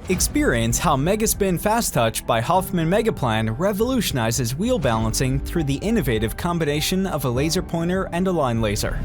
Experience how Megaspin Fast Touch by Hoffman Megaplan revolutionizes wheel balancing through the innovative combination of a laser pointer and a line laser.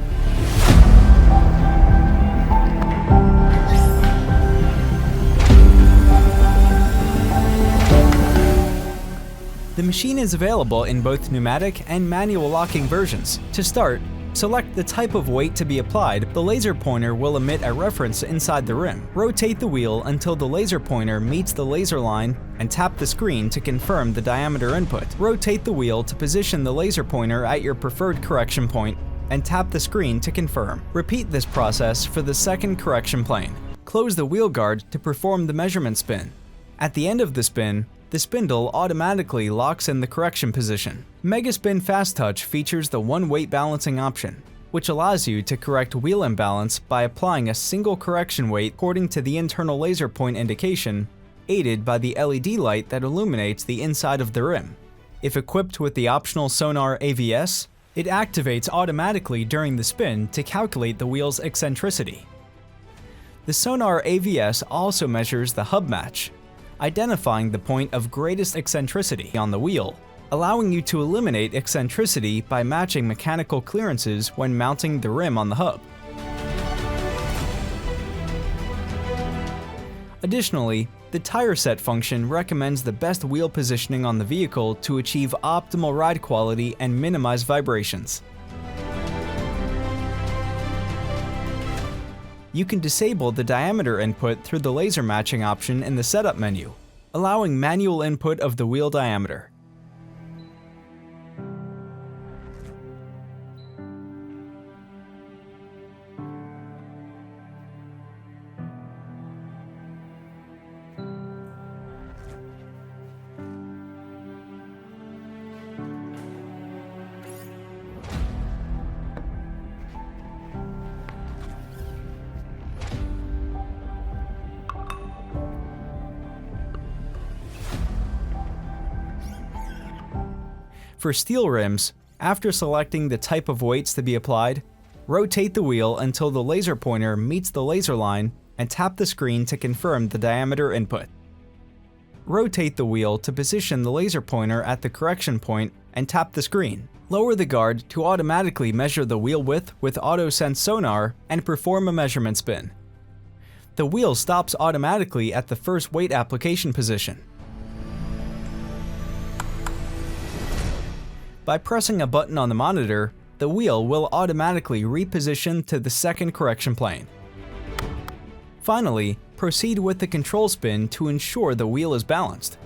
The machine is available in both pneumatic and manual locking versions. To start, select the type of weight to be applied. The laser pointer will emit a reference inside the rim. Rotate the wheel until the laser pointer meets the laser line and tap the screen to confirm the diameter input. Rotate the wheel to position the laser pointer at your preferred correction point and tap the screen to confirm. Repeat this process for the second correction plane. Close the wheel guard to perform the measurement spin. At the end of the spin, the spindle automatically locks in the correction position. Megaspin Fast Touch features the one-weight balancing option, which allows you to correct wheel imbalance by applying a single correction weight according to the internal laser point indication, aided by the LED light that illuminates the inside of the rim. If equipped with the optional sonar AVS, it activates automatically during the spin to calculate the wheel's eccentricity. The sonar AVS also measures the hub match, identifying the point of greatest eccentricity on the wheel, allowing you to eliminate eccentricity by matching mechanical clearances when mounting the rim on the hub. Additionally, the tire set function recommends the best wheel positioning on the vehicle to achieve optimal ride quality and minimize vibrations. You can disable the diameter input through the laser matching option in the setup menu, allowing manual input of the wheel diameter. For steel rims, after selecting the type of weights to be applied, rotate the wheel until the laser pointer meets the laser line and tap the screen to confirm the diameter input. Rotate the wheel to position the laser pointer at the correction point and tap the screen. Lower the guard to automatically measure the wheel width with AutoSense sonar and perform a measurement spin. The wheel stops automatically at the first weight application position. By pressing a button on the monitor, the wheel will automatically reposition to the second correction plane. Finally, proceed with the control spin to ensure the wheel is balanced.